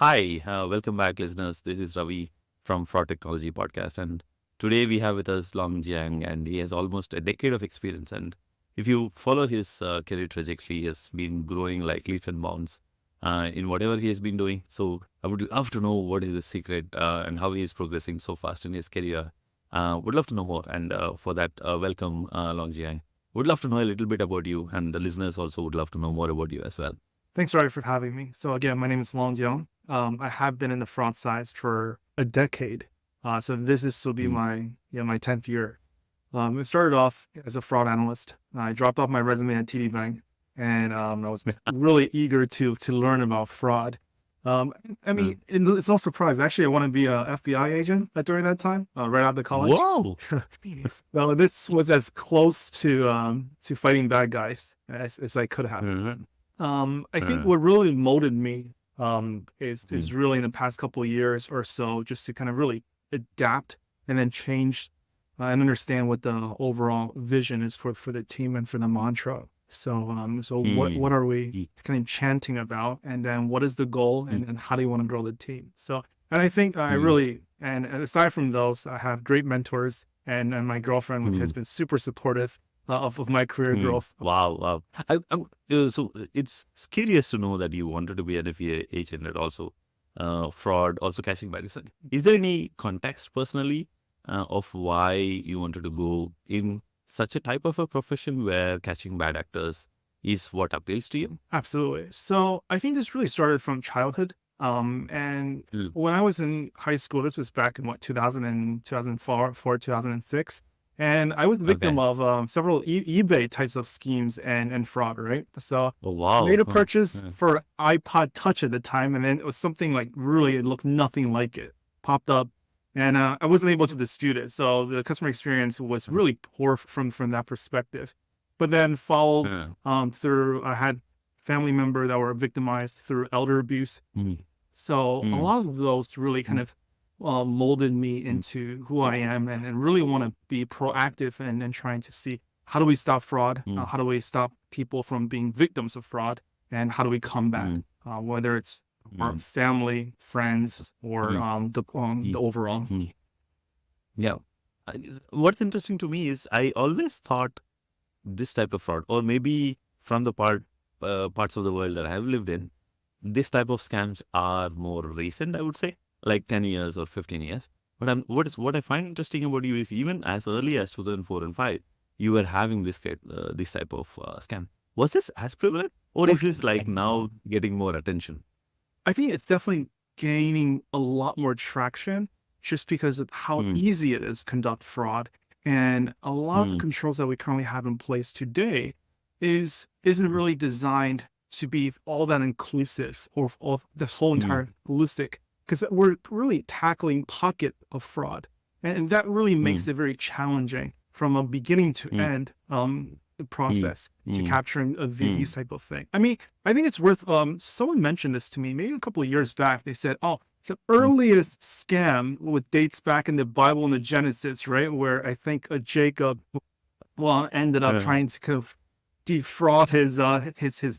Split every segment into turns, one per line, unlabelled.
Hi, welcome back, listeners. This is Ravi from Fraud Technology Podcast, and today we have with us Long Jiang, and he has almost a decade of experience. And if you follow his career trajectory, he has been growing like leaps and bounds in whatever he has been doing. So I would love to know what is his secret and how he is progressing so fast in his career. Would love to know more, and for that, welcome, Long Jiang. Would love to know a little bit about you, and the listeners also would love to know more about you as well.
Thanks, Rory, for having me. So again, my name is Long Jiang. I have been in the fraud science for a decade. So this will be
Mm.
my 10th year. I started off as a fraud analyst. I dropped off my resume at TD Bank, and I was really eager to learn about fraud. Um, I
Uh,
mean, it's no surprise. Actually, I want to be a FBI agent during that time, right out of college.
Wow.
Well, this was as close to fighting bad guys as I could have.
Mhm.
I think
Uh,
what really molded me is
mm,
really in the past couple of years or so, just to kind of really adapt and then change and understand what the overall vision is for the team and for the mantra. So what
mm,
are we
mm,
kind of chanting about, and then what is the goal,
mm,
and then how do you want to grow the team? So, and I think I
mm,
really, and aside from those, I have great mentors, and my girlfriend has
mm,
been super supportive of my career
mm.
growth.
Wow, wow. It's curious to know that you wanted to be an FEA agent and also fraud, also catching bad. Is there any context personally of why you wanted to go in such a type of a profession where catching bad actors is what appeals to you?
Absolutely. So I think this really started from childhood. And
Mm.
when I was in high school, this was back in 2004, 2006. And I was a victim
Okay.
of several eBay types of schemes and fraud, right? So
Oh,
I made
wow.
a
Huh.
purchase for iPod Touch at the time, and then it was something like really, it looked nothing like it. Popped up, and I wasn't able to dispute it. So the customer experience was really poor from that perspective. But then followed
Uh,
through I had family member that were victimized through elder abuse.
mm,
So a
mm,
lot of those really kind
mm,
of molded me
mm,
into who I am, and really want to be proactive and trying to see how do we stop fraud?
mm,
How do we stop people from being victims of fraud? And how do we combat,
mm,
whether it's our
mm,
family, friends, or
mm,
the
mm,
overall.
mm. Yeah. What's interesting to me is I always thought this type of fraud, or maybe from the parts of the world that I have lived in, this type of scams are more recent, I would say, like 10 years or 15 years. But what I find interesting about you is even as early as 2004 and 5, you were having this type of scam. Was this as prevalent, or is this like now getting more attention?
I think it's definitely gaining a lot more traction just because of how
Mm,
easy it is to conduct fraud. And a lot of the
mm,
controls that we currently have in place today isn't really designed to be all that inclusive or of the whole
mm,
entire holistic, because we're really tackling pocket of fraud. And that really makes
mm,
it very challenging from a beginning to
mm,
end the
mm,
process to
mm,
capturing
mm,
these type of thing. I mean, I think it's worth someone mentioned this to me maybe a couple of years back. They said, "Oh, the
mm,
earliest scam with dates back in the Bible in the Genesis, right? Where I think Jacob ended up
uh,
trying to kind of defraud his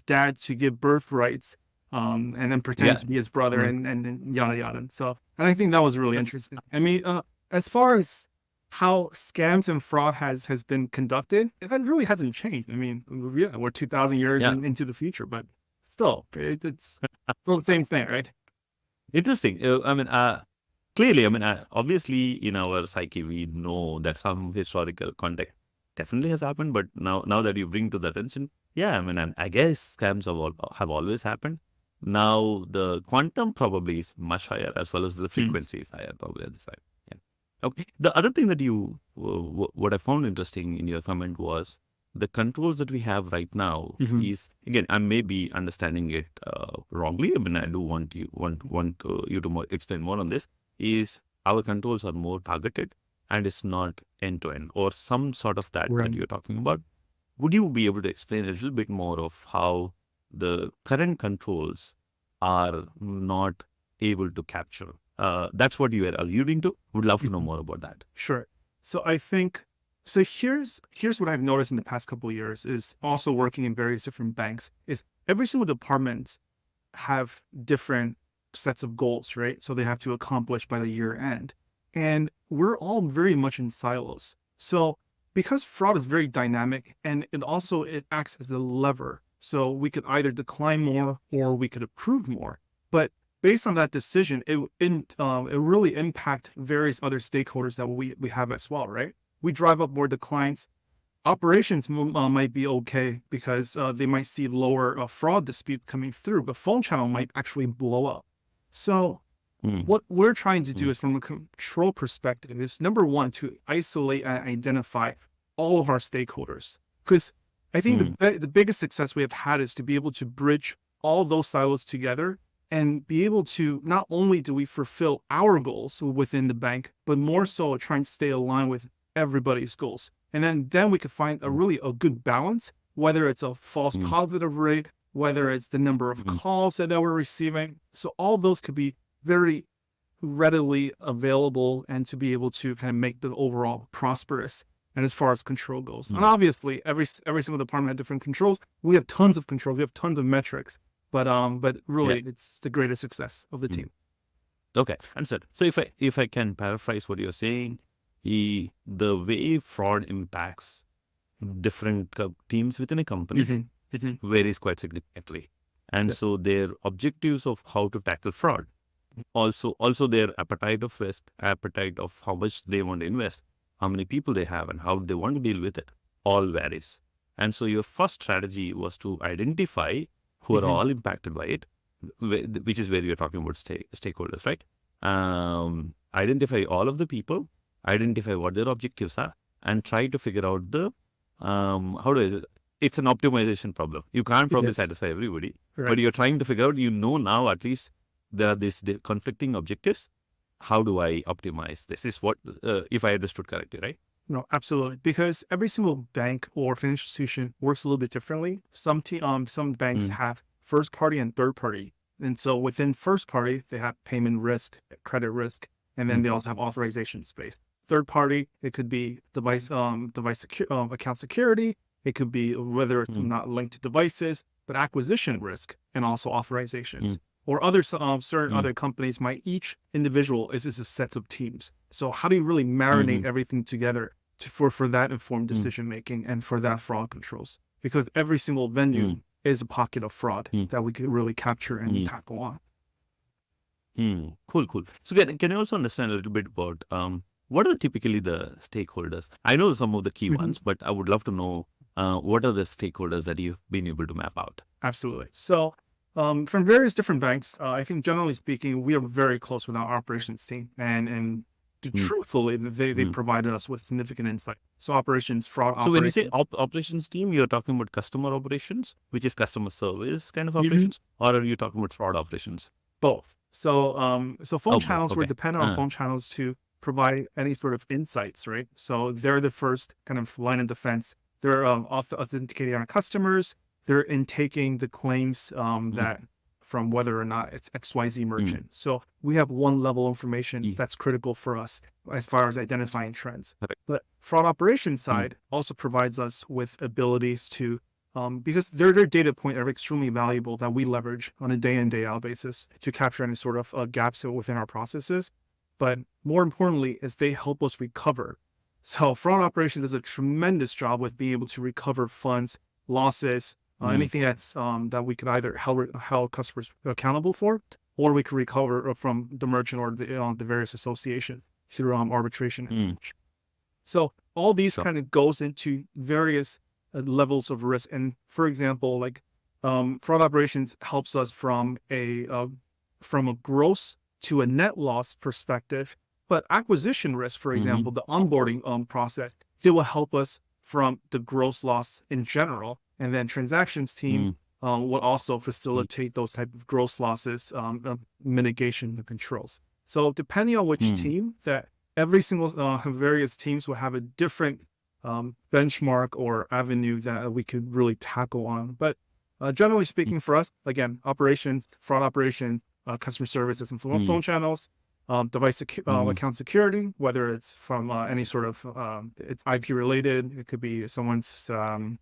dad to give birthrights, and then pretend
yeah.
to be his brother,
Mm,
and yada yada." And so, and I think that was really interesting. I mean, as far as how scams and fraud has been conducted, it really hasn't changed. I mean, yeah, we're 2,000 years
yeah.
into the future, but still, it's still the same thing, right?
Interesting. Clearly, obviously, in our psyche, we know that some historical context definitely has happened. But now that you bring to the attention, yeah, I guess scams have always happened. Now the quantum probably is much higher, as well as the
Mm.
frequency is higher, probably at the side. Yeah. Okay. The other thing that what I found interesting in your comment was the controls that we have right now
Mhm.
is, again, I may be understanding it wrongly. I do want you to explain more on this. Is our controls are more targeted and it's not end to end or some sort of that
Right.
you're talking about. Would you be able to explain a little bit more of how the current controls are not able to capture? That's what you are alluding to. Would love to know
Mhm.
more about that.
Sure. So I think so here's what I've noticed in the past couple of years is also working in various different banks is every single department have different sets of goals, right? So they have to accomplish by the year end. And we're all very much in silos. So because fraud is very dynamic and it acts as a lever. So we could either decline more or we could approve more. But based on that decision, it really impact various other stakeholders that we have as well, right? We drive up more declines. Operations might be okay because they might see lower fraud dispute coming through, but phone channel might actually blow up. So
mm,
what we're trying to do
mm,
is from a control perspective is number one, to isolate and identify all of our stakeholders. Because I think
mm,
the biggest success we have had is to be able to bridge all those silos together and be able to, not only do we fulfill our goals within the bank, but more so trying to stay aligned with everybody's goals. And then we could find
mm,
a good balance, whether it's a false
mm,
positive rate, whether it's the number of
mm,
calls that we're receiving. So all those could be very readily available and to be able to kind of make the overall prosperous. And as far as control goes, and
mm.
obviously every single department had different controls. We have tons of controls. We have tons of metrics, but
Yeah.
really it's the greatest success of the
Mm.
team.
Okay, understood. So if I can paraphrase what you're saying, the way fraud impacts different teams within a company
Mm-hmm. Mm-hmm.
varies quite significantly, and
Yeah.
so their objectives of how to tackle fraud, also their appetite of risk, appetite of how much they want to invest, how many people they have, and how they want to deal with it, all varies. And so your first strategy was to identify who are
Mm-hmm.
all impacted by it, which is where you're talking about stakeholders, right? Identify all of the people, identify what their objectives are, and try to figure out the how do I, it's an optimization problem. You can't probably
Yes.
satisfy everybody, but
Right.
you're trying to figure out, now at least there are these conflicting objectives. How do I optimize this? Is what, if I understood correctly, right?
No, absolutely. Because every single bank or financial institution works a little bit differently. Some banks
Mm,
have first party and third party. And so within first party, they have payment risk, credit risk, and then
mm,
they also have authorization space. Third party, it could be account security. It could be whether it's
mm,
not linked to devices, but acquisition risk and also authorizations.
mm,
Or other certain
mm,
other companies might each individual is a sets of teams. So how do you really marinate
mm,
everything together for that informed
mm,
decision making and for that fraud controls? Because every single
mm,
venue is a pocket of fraud
mm,
that we could really capture and
mm,
tackle on.
Cool, cool. So can you also understand a little bit about what are typically the stakeholders? I know some of the key
Mhm.
ones, but I would love to know what are the stakeholders that you've been able to map out?
Absolutely. So, from various different banks, I think generally speaking, we are very close with our operations team, and
Mm,
truthfully, they
mm.
provided us with significant insight. So, operations, fraud,
So when you say
operations.
operations team, you're talking about customer operations, which is customer service kind of
Mhm.
operations, or are you talking about fraud operations?
Both. So, phone
Oh, both.
channels, we're
Okay.
dependent on
Uh,
phone channels to provide any sort of insights, right? So they're the first kind of line of defense. They're authenticating our customers. They're intaking the claims
mm,
that from whether or not it's XYZ
mm,
merchant. So we have one level of information
mm,
that's critical for us as far as identifying trends.
correct.
But fraud operations
Mm,
side also provides us with abilities to because their data point are extremely valuable that we leverage on a day in, day out basis to capture any sort of gaps within our processes. But more importantly, is they help us recover. So fraud operations does a tremendous job with being able to recover funds, losses,
mm,
anything that we could either held customers accountable for, or we could recover from the merchant or the various association through arbitration and
mm,
such. So all these
sure.
kind of goes into various levels of risk. And for example, like fraud operations helps us from a gross to a net loss perspective. But acquisition risk, for
Mm-hmm,
example, the onboarding process, it will help us from the gross loss in general. And then transactions team
mm,
will also
mm,
facilitate those type of gross losses mitigation and controls. So depending on which
mm,
team that every single various teams will have a different benchmark or avenue that we could really tackle on. But generally
mm,
speaking, for us, again, operations, fraud operation, customer services, and phone
mm,
channels,
mm,
account security, whether it's from any sort of it's IP related, it could be someone's
mm,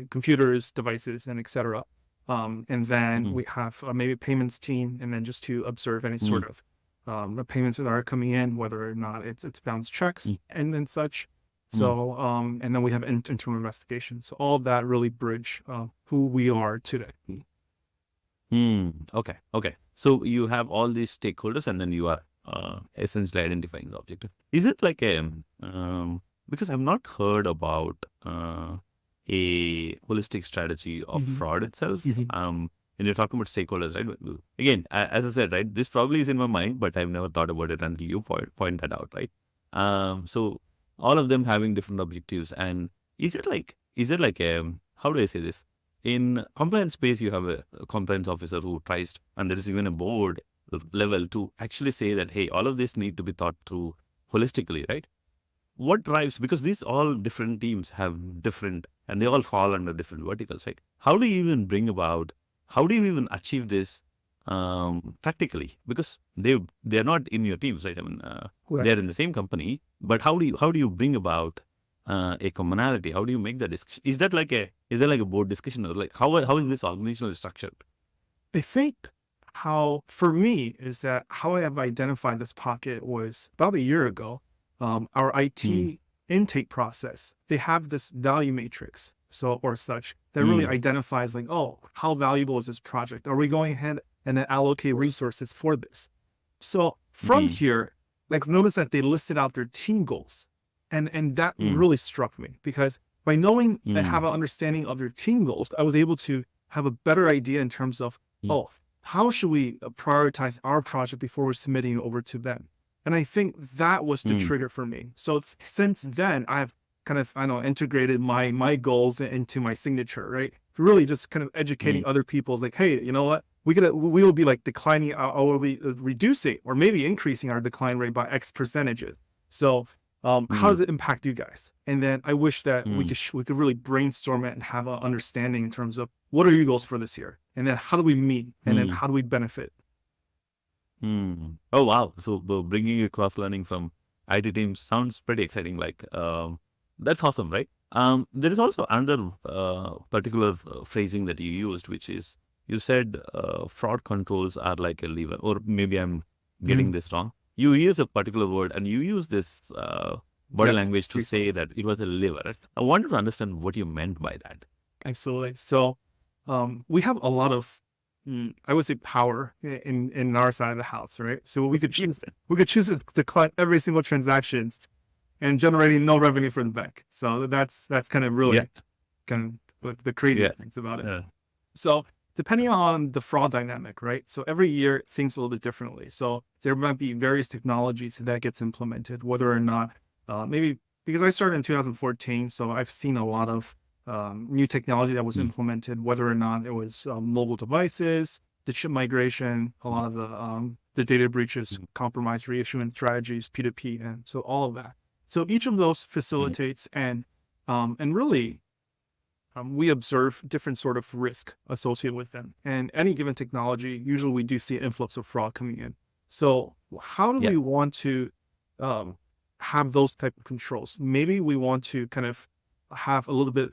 computers, devices, and etc. And then
Mm,
we have maybe a payments team, and then just to observe any sort
mm,
of payments that are coming in, whether or not it's bounced checks
mm,
and then such.
mm,
So, and then we have internal investigation. So all of that really bridge who we are today.
Okay. Okay. So you have all these stakeholders, and then you are essentially identifying the objective. Is it like a because I've not heard about a holistic strategy of
Hmm.
fraud itself.
Hmm.
And you're talking about stakeholders, right? Again, as I said, right, this probably is in my mind, but I've never thought about it until you point that out, right? So all of them having different objectives, and is it like a how do I say this? In compliance space, you have a compliance officer who tries, and there is even a board level to actually say that, hey, all of this need to be thought through holistically, right? What drives, because these all different teams have different, and they all fall under different verticals, right? How do you even bring about, how do you even achieve this practically? Because they're not in your teams, right? I mean,
Right.
they're in the same company, but how do you bring about a commonality? How do you make that discussion? Is there like a board discussion, or like how is this organizational structured?
I think how, for me, is that how I have identified this pocket was about a year ago. Our
Mm,
IT intake process, they have this value matrix, so or such, that really
mm,
identifies like, oh, how valuable is this project? Are we going ahead and then allocate resources for this? So from
mm,
here, like notice that they listed out their team goals. And that
mm,
really struck me because by knowing and have
mm,
an understanding of their team goals, I was able to have a better idea in terms of,
mm,
oh, how should we prioritize our project before we're submitting it over to them? And I think that was the
mm,
trigger for me. So since then, I've kind of, I know, integrated my goals into my signature, right? Really just kind of educating
mm,
other people like, hey, you know what? We will be like declining, or we'll be reducing or maybe increasing our decline rate by X percentages. So how
mm,
does it impact you guys? And then I wish that we
mm,
could really brainstorm it and have an understanding in terms of what are your goals for this year, and then how do we meet, and then
mm.
how do we benefit.
Oh wow! So bringing across learning from IT teams sounds pretty exciting. Like that's awesome, right? There is also another particular phrasing that you used, which is you said fraud controls are like a lever, or maybe I'm getting
Mhm.
this wrong. You use a particular word, and you use this body
Yes,
language to
recently.
say that it was a lever. I wanted to understand what you meant by that.
Absolutely. So, we have a lot of, I would say, power in our side of the house, right? So we could choose to decline every single transactions and generating no revenue for the bank. So that's kind of
Yeah,
really kind of the crazy
yeah,
things about it.
yeah.
So depending on the fraud dynamic, right? So every year things a little bit differently. So there might be various technologies that gets implemented, whether or not maybe because I started in 2014, so I've seen a lot of new technology that was
Mm,
implemented, whether or not it was mobile devices, the chip migration, a lot of the data breaches,
mm,
compromise reissuance strategies, P2P, and so all of that. So each of those
mm,
facilitates and really we observe different sort of risk associated with them. And any given technology, usually we do see an influx of fraud coming in. So how do
yeah.
we want to um, have those type of controls? Maybe we want to kind of have a little bit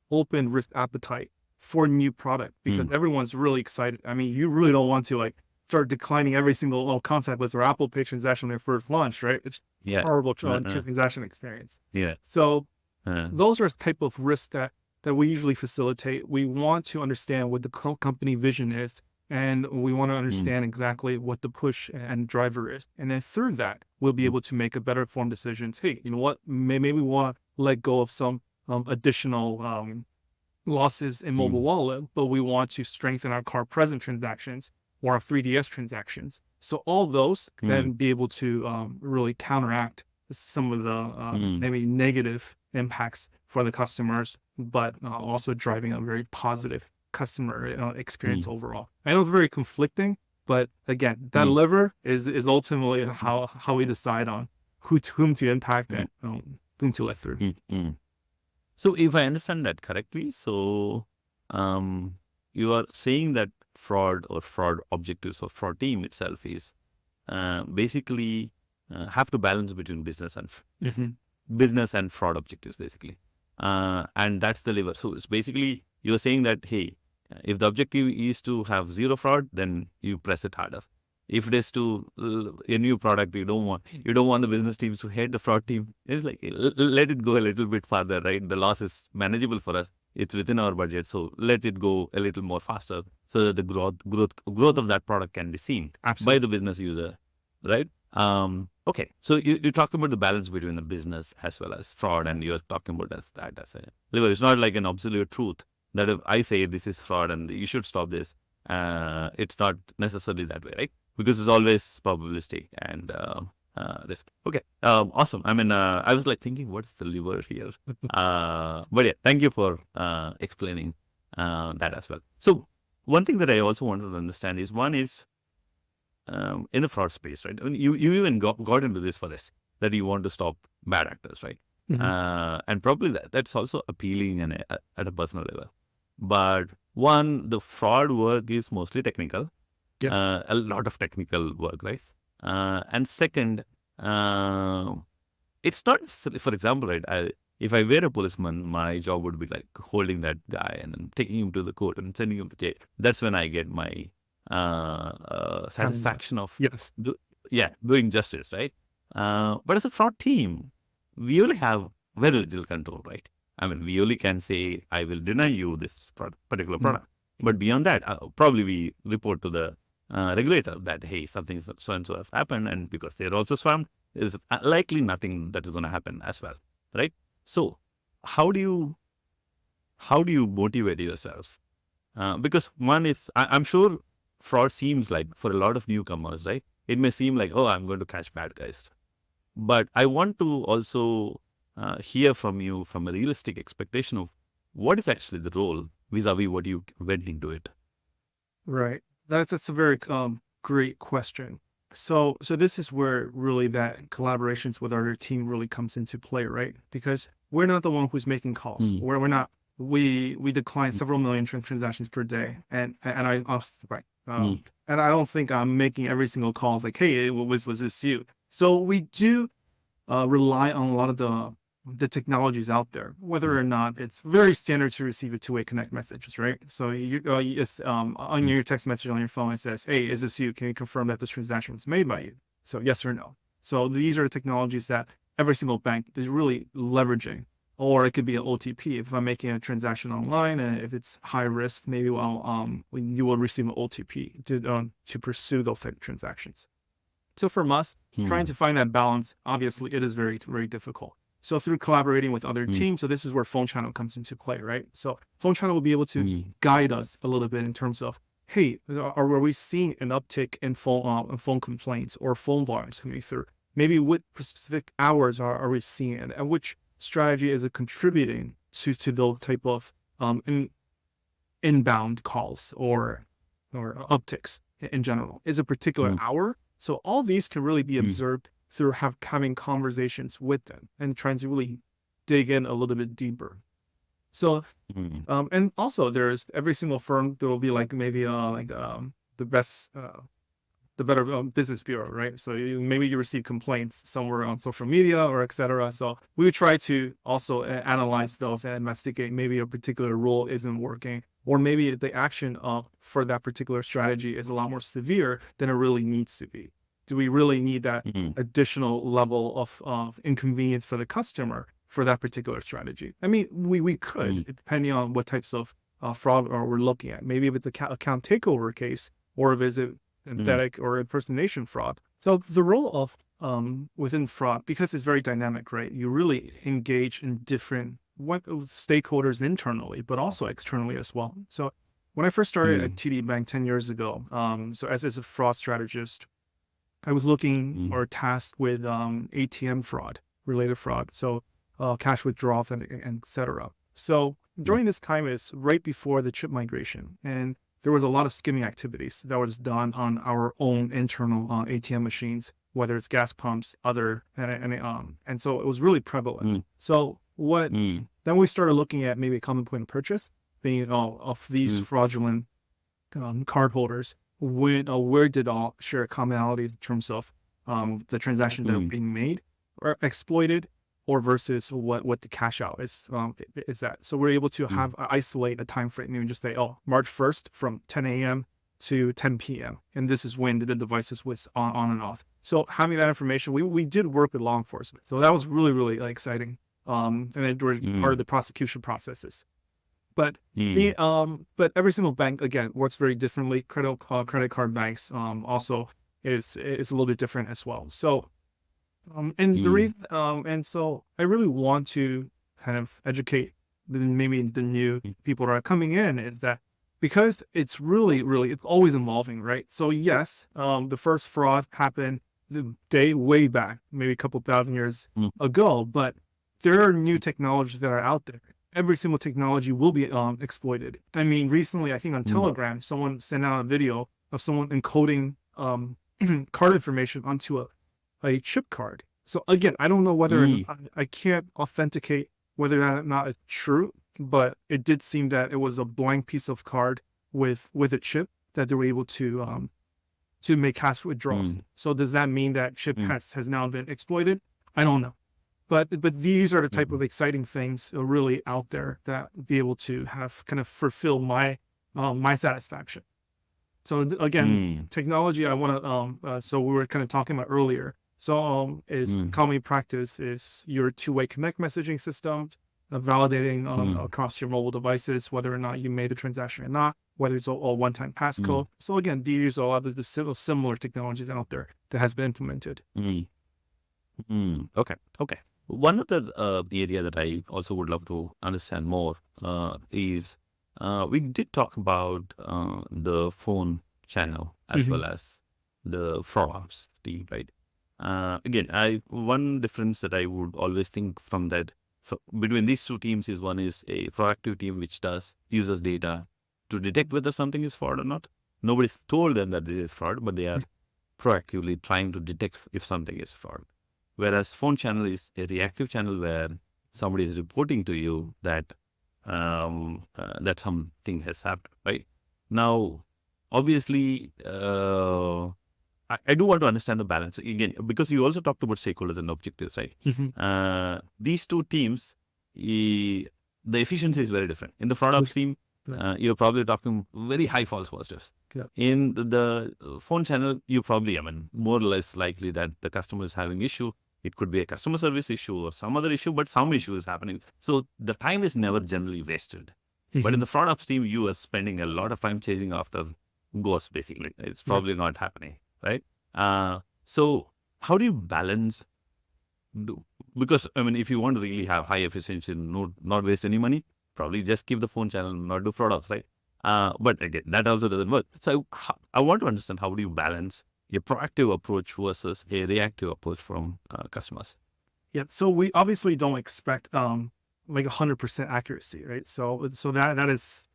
open risk appetite for new product because
Mm,
everyone's really excited. I mean, you really don't want to like start declining every single contactless or Apple Pay transaction when they first launch, right? It's
yeah.
horrible
Uh, uh,
transaction experience.
yeah.
So
Uh,
those are type of risks that we usually facilitate. We want to understand what the company vision is, and we want to
mm,
understand exactly what the push and driver is. And then through that, we'll be
mm,
able to make a better informed decisions. Hey, you know what? Maybe we want to let go of some additional losses in mobile
mm,
wallet, but we want to strengthen our card present transactions or our 3DS transactions. So all those
mm,
then be able to really counteract some of the
mm,
maybe negative impacts for the customers, but also driving a very positive customer experience
mm,
overall. I know it's very conflicting, but again, that
mm,
lever is ultimately how we decide on whom to impact
mm,
and whom to let through.
mm. So if I understand that correctly, so um, you are saying that fraud or fraud objectives or fraud team itself is basically have to balance between
Mhm.
business and fraud objectives, basically, and that's the lever. So it's basically you're saying that, hey, If the objective is to have zero fraud, then you press it harder. If it is to a new product, you don't want the business teams to hate the fraud team. It's like let it go a little bit farther, right? The loss is manageable for us. It's within our budget, so let it go a little more faster, so that the growth of that product can be seen by
Absolutely.
the business user, right? Okay, so you talked about the balance between the business as well as fraud, and you're talking about that as a lever. It's not like an absolute truth that if I say this is fraud and you should stop this, it's not necessarily that way, right? Because it's always probabilistic and risk. Okay, awesome. I mean, I was like thinking, what's the lever here? But yeah, thank you for explaining that as well. So one thing that I also wanted to understand is one is in the fraud space, right? I mean, you even got into this for this, that you want to stop bad actors, right? And probably that's also appealing at a personal level. But one, the fraud work is mostly technical,
Yes.
a lot of technical work, right? And second, it's not, for example, right? If I were a policeman, my job would be like holding that guy and then taking him to the court and sending him to jail. That's when I get my satisfaction of
Yes.
doing justice, right? But as a fraud team, we only have very little control, right? I mean, we only can say, I will deny you this particular product. But beyond that, probably we report to the regulator that, hey, something so and so has happened, and because they're also swamped, there's likely nothing that is going to happen as well, right? So, how do you motivate yourself? Because one is, I'm sure fraud seems like, for a lot of newcomers, right? It may seem like, oh, I'm going to catch bad guys. But I want to also hear from you from a realistic expectation of what is actually the role vis-a-vis what you went into it.
Right. That's a very great question. So this is where really that collaborations with our team really comes into play, right? Because we're not the one who's making calls.
Mm.
We're not. We decline several million transactions per day, and right.
Mm.
And I don't think I'm making every single call like, hey, was this you? So we do rely on a lot of the technologies out there, whether or not it's very standard to receive a two-way connect messages, right? So on your text message on your phone, it says, hey, is this you? Can you confirm that this transaction was made by you? So yes or no. So these are technologies that every single bank is really leveraging. Or it could be an OTP. If I'm making a transaction online and if it's high risk, maybe you will receive an OTP to pursue those type of transactions. So from us, trying to find that balance, obviously it is very, very difficult. So through collaborating with other teams, so this is where phone channel comes into play, right? So phone channel will be able to guide us a little bit in terms of, hey, are we seeing an uptick in phone complaints or phone volumes coming through? Maybe what specific hours are we seeing it, and which strategy is it contributing to those type of inbound calls or upticks in general? Is a particular hour? So all these can really be observed through having conversations with them and trying to really dig in a little bit deeper. So, and also there's every single firm, there will be like maybe the best, the Better Business Bureau, right? So maybe you receive complaints somewhere on social media or etc. So we would try to also analyze those and investigate maybe a particular rule isn't working, or maybe the action for that particular strategy is a lot more severe than it really needs to be. Do we really need that additional level of inconvenience for the customer for that particular strategy? I mean, we could, depending on what types of fraud we're looking at. Maybe if it's the account takeover case, or if it's synthetic or impersonation fraud. So the role of within fraud, because it's very dynamic, right? You really engage in different stakeholders internally, but also externally as well. So when I first started at TD Bank 10 years ago, so as a fraud strategist, I was looking or tasked with ATM fraud, related fraud. So cash withdrawal and et cetera. So during this time is right before the chip migration, and there was a lot of skimming activities that was done on our own internal ATM machines, whether it's gas pumps, and so it was really prevalent. So then we started looking at maybe a common point of purchase, being of these fraudulent cardholders, where did all share a commonality in terms of the transactions that are being made or exploited, or versus what the cash out is that. So we're able to have isolate a time frame, maybe just say, oh, March 1st from 10 a.m. to 10 p.m. And this is when the devices was on and off. So having that information, we did work with law enforcement. So that was really, really exciting. And then we're part of the prosecution processes. But but every single bank again works very differently. Credit card banks also is a little bit different as well. So and so I really want to kind of educate maybe the new people that are coming in is that because it's really, really, it's always evolving, right? So yes, the first fraud happened the day way back, maybe a couple thousand years ago, but there are new technologies that are out there. Every single technology will be exploited. I mean, recently, I think on Telegram, someone sent out a video of someone encoding card information onto a chip card. So again, I don't know whether I can't authenticate whether or not it's true, but it did seem that it was a blank piece of card with a chip that they were able to make cash withdrawals. So does that mean that chip has now been exploited? I don't know. But these are the type of exciting things really out there that be able to have kind of fulfill my my satisfaction. So again, technology I want to so we were kind of talking about earlier. So is common practice is your two-way connect messaging system, validating across your mobile devices whether or not you made a transaction or not, whether it's a one-time passcode. So again, these are a lot of the similar technologies out there that has been implemented.
Okay. One of the area that I also would love to understand more is we did talk about the phone channel as well as the fraud ops team, right? Again, one difference that I would always think from that between these two teams is one is a proactive team which uses data to detect whether something is fraud or not. Nobody's told them that this is fraud, but they are proactively trying to detect if something is fraud. Whereas phone channel is a reactive channel where somebody is reporting to you that that something has happened, right? Now, obviously, I do want to understand the balance again, because you also talked about stakeholders and objectives, right? These two teams, the efficiency is very different. In the fraud ops team, you're probably talking very high false positives. In the phone channel, you probably, more or less likely that the customer is having issue. It could be a customer service issue or some other issue, but some issue is happening. So the time is never generally wasted. But in the fraud ops team, you are spending a lot of time chasing after ghosts, basically. It's probably not happening, right? So how do you balance? Because, if you want to really have high efficiency and not waste any money, probably just keep the phone channel, not do fraud ops, right? But again, that also doesn't work. So I want to understand, how do you balance a proactive approach versus a reactive approach from customers?
Yeah. So we obviously don't expect like 100% accuracy, right? So that is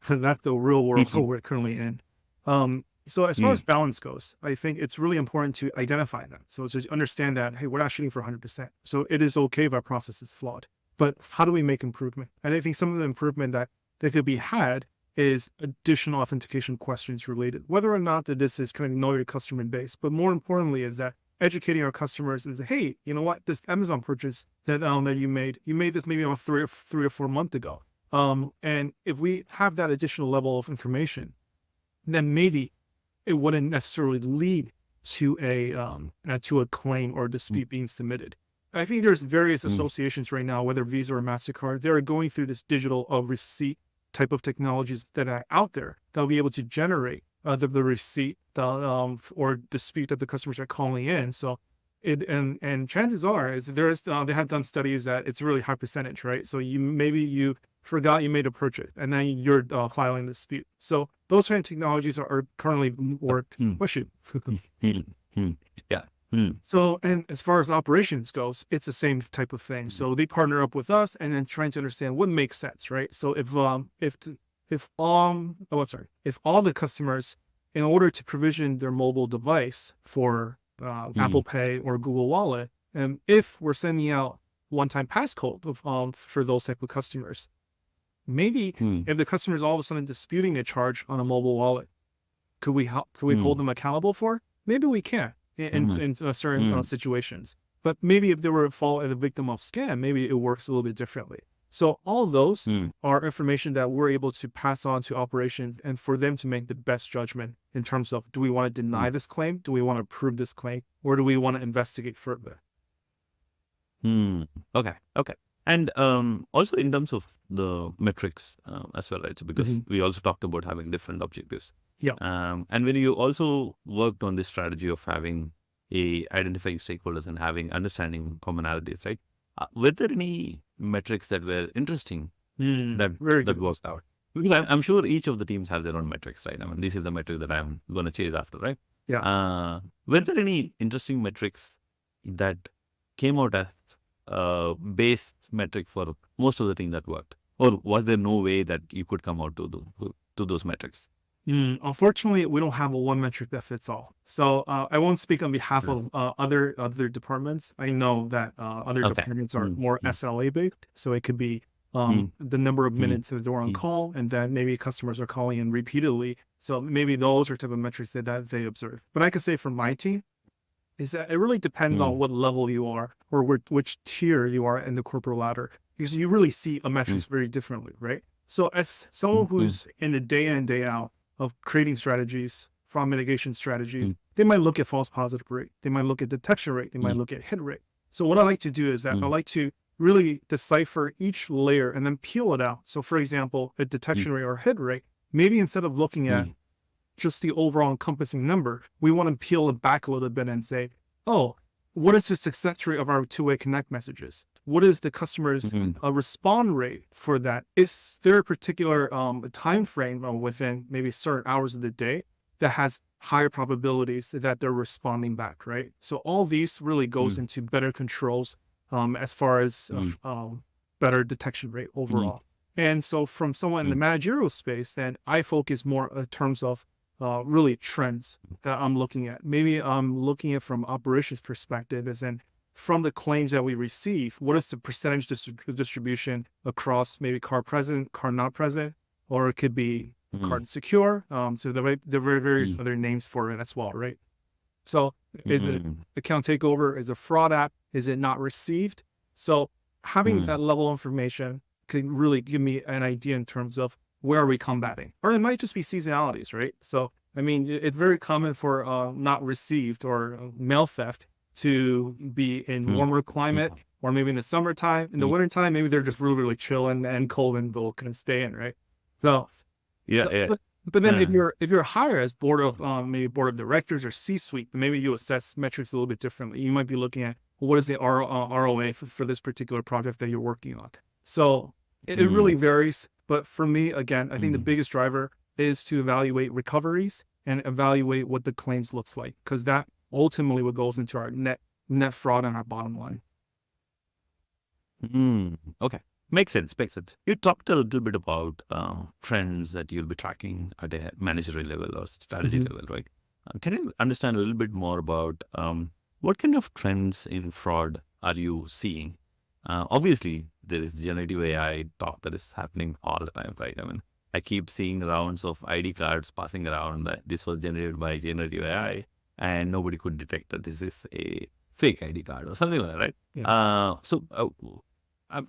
that's the real world we're currently in. So as far as balance goes, I think it's really important to identify that. So to understand that, hey, we're not shooting for 100%. So it is okay if our process is flawed, but how do we make improvement? And I think some of the improvement that could be had is additional authentication questions related, whether or not that this is kind of know your customer base, but more importantly is that educating our customers is, hey, you know what, this Amazon purchase that you made this maybe about three or 4 months ago. And if we have that additional level of information, then maybe it wouldn't necessarily lead to a claim or dispute being submitted. I think there's various associations right now, whether Visa or MasterCard, they're going through this digital receipt type of technologies that are out there that'll be able to generate the receipt or dispute that the customers are calling in. So and chances are is they have done studies that it's a really high percentage, right? So you forgot you made a purchase and then you're filing the dispute. So those kind of technologies are currently
Yeah.
So, and as far as operations goes, it's the same type of thing. So they partner up with us and then trying to understand what makes sense, right? So if all the customers, in order to provision their mobile device for Apple Pay or Google Wallet, and if we're sending out one-time passcode for those type of customers, maybe if the customer is all of a sudden disputing a charge on a mobile wallet, could we hold them accountable for? Maybe we can in certain situations. But maybe if they were a fall and a victim of scam, maybe it works a little bit differently. So all of those
Mm,
are information that we're able to pass on to operations and for them to make the best judgment in terms of, do we want to
mm,
deny this claim? Do we want to approve this claim? Or do we want to investigate further?
mm. Okay, okay. And also in terms of the metrics as well, right? So because
Hmm.
we also talked about having different objectives.
Yeah.
And when you also worked on this strategy of having identifying stakeholders and having understanding commonalities, right? Were there any metrics that were interesting that
Very good.
worked out? Because I'm sure each of the teams have their own metrics, right? I mean, this is the metric that I'm going to chase after, right?
Yeah.
Were there any interesting metrics that came out as base metric for most of the things that worked, or was there no way that you could come out to those metrics?
Unfortunately, we don't have a one metric that fits all. So I won't speak on behalf
Mm.
of other departments. I know that other
Okay.
departments are
Mm,
more
mm,
SLA based. So it could be
mm,
the number of
mm,
minutes that they're on
mm,
call, and then maybe customers are calling in repeatedly. So maybe those are type of metrics that they observe. But I could say for my team is that it really depends on
mm,
what level you are or which tier you are in the corporate ladder, because you really see a
mm,
metrics very differently, right? So as someone
mm, mm,
who's in the day in, day out of creating strategies, fraud mitigation strategies,
mm,
they might look at false positive rate. They might look at detection rate. They might
mm,
look at hit rate. So what I like to do is that I
mm,
like to really decipher each layer and then peel it out. So for example, a
mm,
detection rate or hit rate, maybe instead of looking at
mm,
just the overall encompassing number, we want to peel it back a little bit and say, oh, what is the success rate of our two-way connect messages? What is the customer's
mm,
respond rate for that? Is there a particular time frame within maybe certain hours of the day that has higher probabilities that they're responding back, right? So all these really goes
mm,
into better controls as far as
mm,
better detection rate
mm,
overall. And so from someone in the
mm,
managerial space, then I focus more in terms of really trends that I'm looking at. Maybe I'm looking at from operations perspective, as in from the claims that we receive, what is the percentage distribution across maybe card present, card not present, or it could be
mm,
card secure. So there are various
mm,
other names for it as well, right? So is it
mm,
account takeover? Is it fraud app? Is it not received? So having
mm,
that level of information can really give me an idea in terms of where are we combating, or it might just be seasonalities, right? So I mean, it's very common for not received or mail theft to be in
mm,
warmer
mm,
climate, or maybe in the summertime. In the
mm.
wintertime, maybe they're just really, really chilling and cold and they'll kind of stay in, right? So,
Yeah,
so
yeah.
but then
Uh,
if you're higher as board of maybe board of directors or C-suite, maybe you assess metrics a little bit differently. You might be looking at, well, what is the ROA for this particular project that you're working on. So it really
mm,
varies. But for me, again, I think the
mm,
biggest driver is to evaluate recoveries and evaluate what the claims looks like, because that ultimately what goes into our net fraud and our bottom line.
mm. Okay. Makes sense. Makes sense. You talked a little bit about trends that you'll be tracking at a managerial level or strategy
Mhm.
level, right? Can you understand a little bit more about what kind of trends in fraud are you seeing? Obviously, there is generative AI talk that is happening all the time, right? I mean, I keep seeing rounds of ID cards passing around that this was generated by generative AI, and nobody could detect that this is a fake ID card or something like that, right?
Yeah.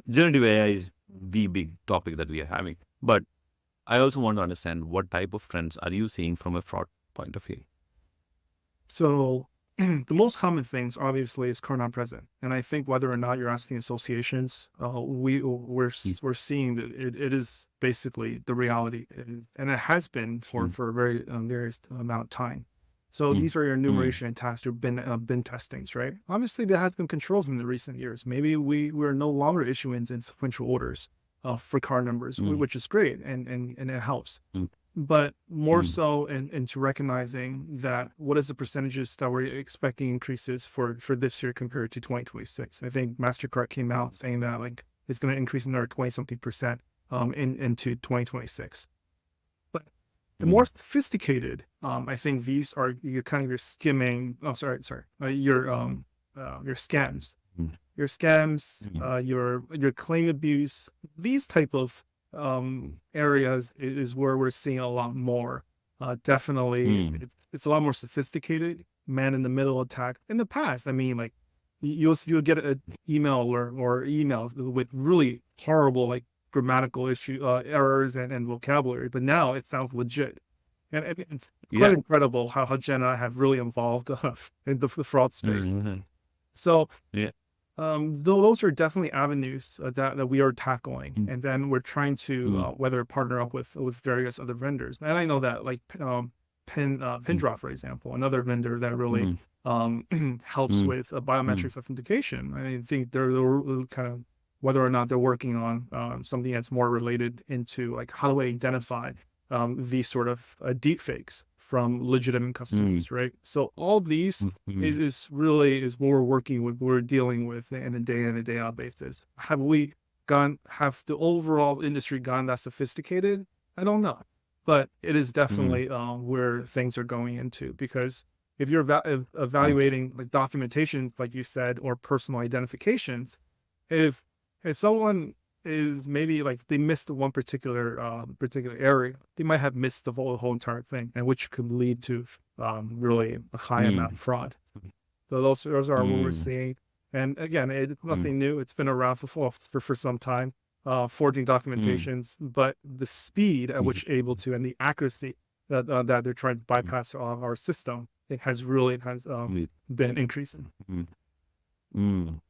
Generative AI is the big topic that we are having, but I also want to understand what type of trends are you seeing from a fraud point of view?
So the most common things obviously is card not present, and I think whether or not you're asking associations, we're seeing that it is basically the reality, and it has been
Mm,
for a very various amount of time. So
mm,
these are your
mm,
enumeration and task or bin testings, right? Obviously, there have been controls in the recent years. Maybe we're no longer issuing in sequential orders for card numbers,
mm,
which is great, and it helps.
mm,
But more
mm,
so into recognizing that what is the percentages that we're expecting increases for this year compared to 2026. I think MasterCard came out saying that like it's going to increase another 20 something percent into 2026. But the more
mm,
sophisticated, I think these are your kind of your skimming. Oh, sorry, your scams,
mm, mm,
your claim abuse. These type of areas is where we're seeing a lot more. Definitely,
mm,
it's a lot more sophisticated. Man in the middle attack. In the past, I mean, like you'll get an email or emails with really horrible like grammatical errors and vocabulary, but now it sounds legit. And it's quite
Yeah.
incredible how Jen and I have really evolved in the fraud space.
Mm-hmm.
So
Yeah.
those are definitely avenues that we are tackling,
Mm-hmm.
and then we're trying to whether partner up with various other vendors. And I know that like Pindrop, for example, another vendor that really helps
Mm-hmm.
with biometrics authentication. I think they're kind of whether or not they're working on something that's more related into like how do we identify these sort of deep fakes from legitimate customers, right? So all these
Mm-hmm.
is really is what we're working with, we're dealing with in a day in and a day out basis. Have the overall industry gone that sophisticated? I don't know, but it is
Mm-hmm.
definitely where things are going into, because if you're evaluating like documentation, like you said, or personal identifications, if someone is maybe like they missed one particular area, they might have missed the whole entire thing, and which could lead to really a high amount of fraud. So those are what we're
Mm-hmm.
seeing. And again, it's nothing new. It's been around for some time, forging documentations, but the speed at which able to and the accuracy that they're trying to bypass our system, it has been increasing.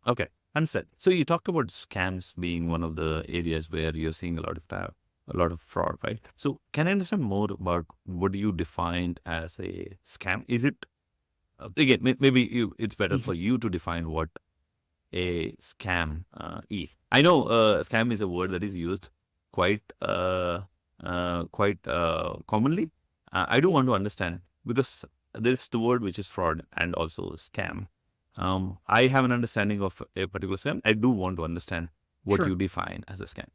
Okay. Understood. So you talked about scams being one of the areas where you're seeing a lot of fraud, right? So can I understand more about what you defined as a scam? Is it again maybe it's better for you to define what a scam is. I know scam is a word that is used quite commonly. I do want to understand because there is the word which is fraud and also scam. I have an understanding of a particular scam. I do want to understand what
Sure.
you define as a scam.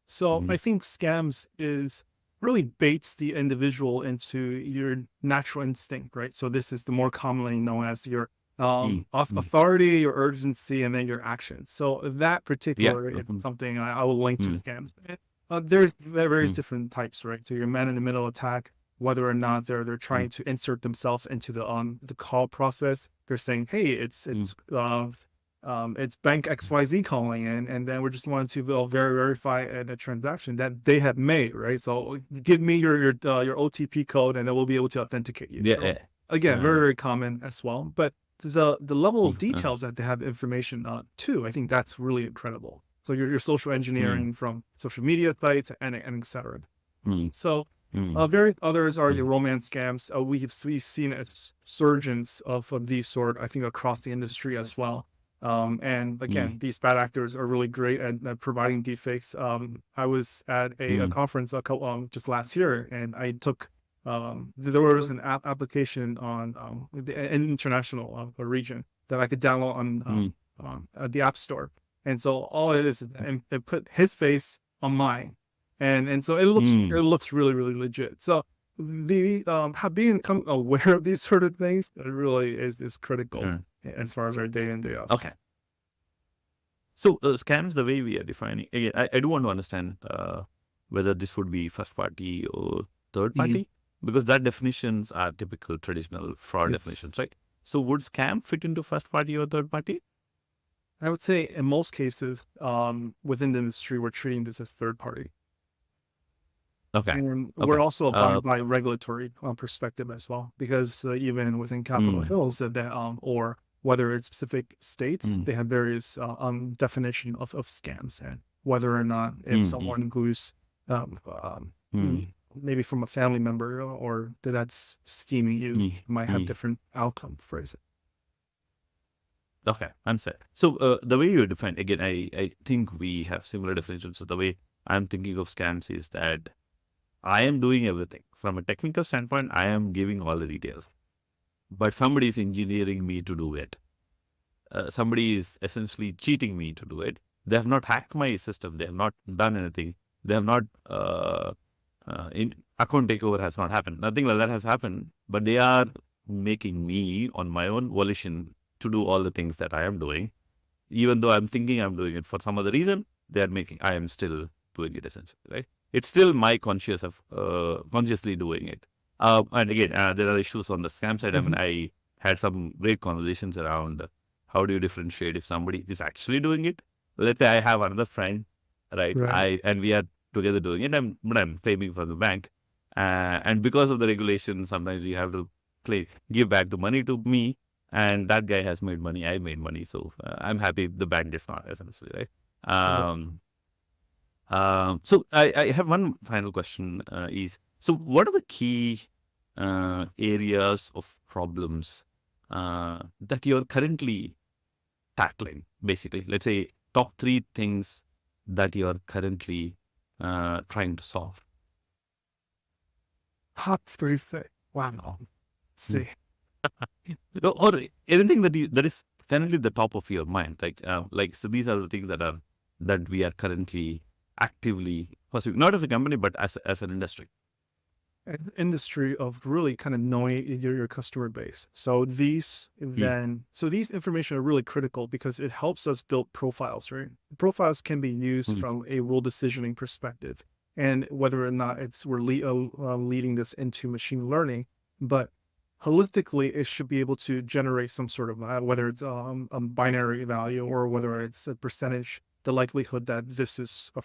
So
Mm-hmm.
I think scams is really baits the individual into your natural instinct, right? So this is the more commonly known as your
Mm-hmm.
authority, your urgency, and then your actions. So that
Yeah.
particular is
Mm-hmm.
something I will link to
Mm-hmm.
scams. There's various different types, right? So your man in the middle attack, whether or not they're trying to insert themselves into the call process, they're saying, hey, it's bank XYZ calling in, and then we're just wanting to verify a transaction that they have made, right? So give me your OTP code, and then we'll be able to authenticate you.
Yeah.
So
Yeah.
again,
Uh,
very common as well. But the level of
uh,
details that they have information on too, I think that's really incredible. So your social
mm,
engineering from social media sites and et cetera.
mm,
So
mm,
very others are your
mm,
romance scams. We've seen a surgence of these sort, I think, across the industry as well. And
mm,
again, these bad actors are really great at providing deepfakes. I was at a
mm,
conference just last year, and I took there was an application on an international region that I could download
mm,
on the App Store. And so all it is, and it put his face on mine, and so it
mm.
looks really legit. So the being become aware of these sort of things, it really is critical
Mm.
as far as our day in day out.
Okay. So scams, the way we are defining, again, I do want to understand whether this would be first party or third
Mhm.
party, because that definitions are typical traditional fraud
Yes,
definitions, right? So would scam fit into first party or third party?
I would say in most cases, within the industry, we're treating this as third party.
Okay.
And we're
Okay.
also
Uh,
abiding by regulatory perspective as well, because even within Capitol
mm,
Hills, or whether it's specific states,
mm,
they have various definition of scams, and whether or not if
mm, mm,
someone who's um,
mm,
maybe from a family member or that's scheming you
mm,
might have
mm.
different outcome for it.
Okay, understand. So the way you define, again, I think we have similar definitions. So the way I'm thinking of scams is that I am doing everything. From a technical standpoint, I am giving all the details, but somebody is engineering me to do it. Somebody is essentially cheating me to do it. They have not hacked my system. They have not done anything. They have not, account takeover has not happened. Nothing like that has happened, but they are making me on my own volition to do all the things that I am doing. Even though I'm thinking I'm doing it for some other reason, I am still doing it essentially, right? It's still my consciously doing it. And again, there are issues on the scam side. I mean,
Mhm.
I had some great conversations around how do you differentiate if somebody is actually doing it? Let's say I have another friend, right?
Right.
And we are together doing it, but I'm claiming from the bank, and because of the regulation, sometimes you have to give back the money to me, and that guy has made money, I made money, so I'm happy the bank is not, essentially, right?
Right.
So I have one final question, is, so what are the key areas of problems that you're currently tackling, basically? Let's say top three things that you're currently trying to solve.
Top three thing. Wow. Let's
Hmm.
see.
Or anything that is currently the top of your mind, like, so these are the things that we are currently actively pursuing, not as a company, but as an industry.
An industry of really kind of knowing your customer base. So
Hmm.
these information are really critical because it helps us build profiles, right? Profiles can be used
Hmm.
from a role decisioning perspective, and whether or not we're leading this into machine learning, but holistically, it should be able to generate some sort of whether it's a binary value or whether it's a percentage, the likelihood that this is a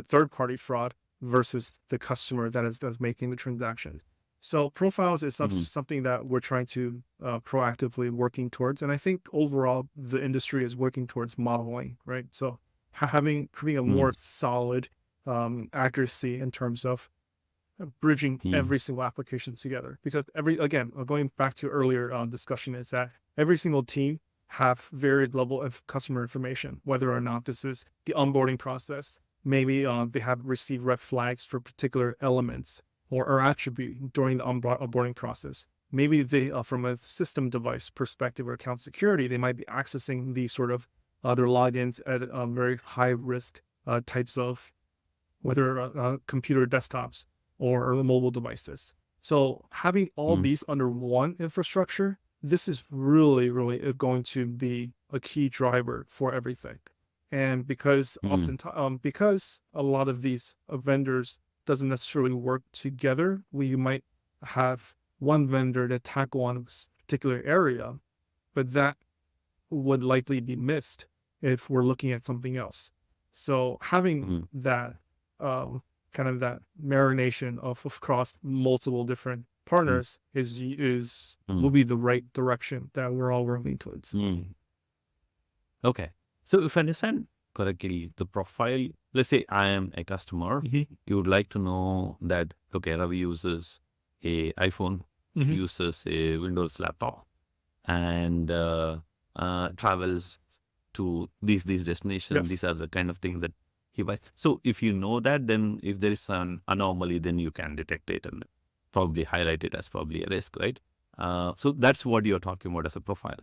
third party fraud versus the customer that's making the transaction. So profiles is
Hmm.
something that we're trying to proactively working towards, and I think overall the industry is working towards modeling, right? So having a
Hmm.
more solid accuracy in terms of bridging
Hmm.
every single application together. Because going back to earlier discussion, is that every single team have varied level of customer information, whether or not this is the onboarding process. Maybe they have received red flags for particular elements or attribute during the onboarding process. Maybe they, from a system device perspective or account security, they might be accessing these sort of other logins at very high risk types of whether computer desktops or mobile devices. So having all
Hmm.
these under one infrastructure, this is really, really going to be a key driver for everything. And
Hmm.
because a lot of these vendors doesn't necessarily work together, we might have one vendor to tackle one particular area, but that would likely be missed if we're looking at something else. So having
Hmm.
that um, kind of that marination of across multiple different
Hmm.
partners is
Hmm.
will be the right direction that we're all working towards.
Hmm. Okay. So if I understand correctly, the profile, let's say I am a customer,
Mm-hmm.
you would like to know that, okay, Ravi uses a iPhone,
Mm-hmm.
uses a Windows laptop, and travels to these destinations.
Yes,
These are the kind of things that he buys. So if you know that, then if there is an anomaly, then you can detect it and probably highlight it as probably a risk, right? So that's what you're talking about as a profile.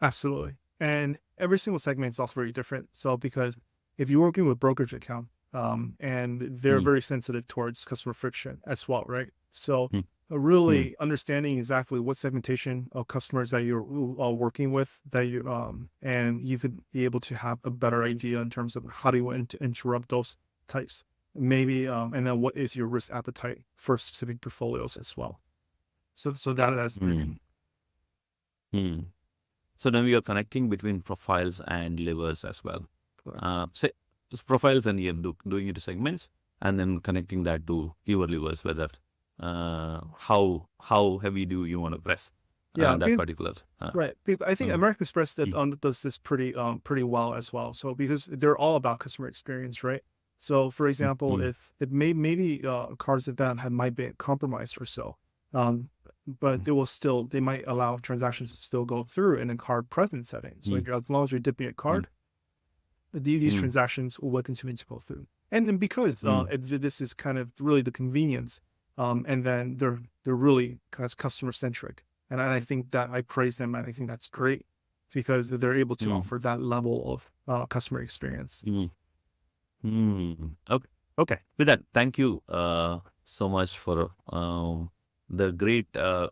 absolutely. And every single segment is also very different. So because if you're working with brokerage account, and they're
Mm,
very sensitive towards customer friction as well, right? So
mm, mm,
really understanding exactly what segmentation of customers that you're working with, that you and you could be able to have a better idea in terms of how do you want to interrupt those types, maybe, and then what is your risk appetite for specific portfolios as well. So that's very
mm, mm. So now we are connecting between profiles and levers as well.
important.
Say profiles, and you're doing it to segments, and then connecting that to your levers, whether how heavy do you want to press
Yeah,
that particular.
right. I think
Mm,
American Express
mm,
does this pretty well as well. So because they're all about customer experience, right? So for
mm,
example,
mm,
if it maybe cars that have might be compromised or so, um, but they might allow transactions to still go through in a card present setting. So
mm,
as long as you're dipping a
mm,
card, these
mm,
transactions will continue to go through. And then because
mm,
this is kind of really the convenience, and then they're really customer centric, and I think that I praise them, and I think that's great because they're able to
mm,
offer that level of customer experience.
mm, Okay. Okay. With that, thank you so much for the great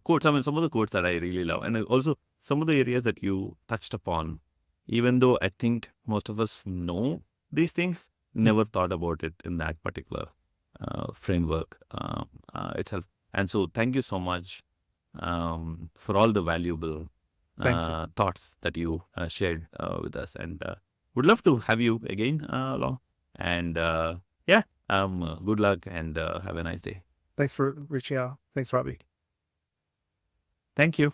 quotes. I mean, some of the quotes that I really love, and also some of the areas that you touched upon. Even though I think most of us know these things,
Mm.
never thought about it in that particular framework itself. And so, thank you so much for all the valuable
Thank you.
thoughts that you shared with us, and would love to have you again, Long. And yeah, good luck and have a nice day.
Thanks for reaching out. Thanks, Robbie.
Thank you.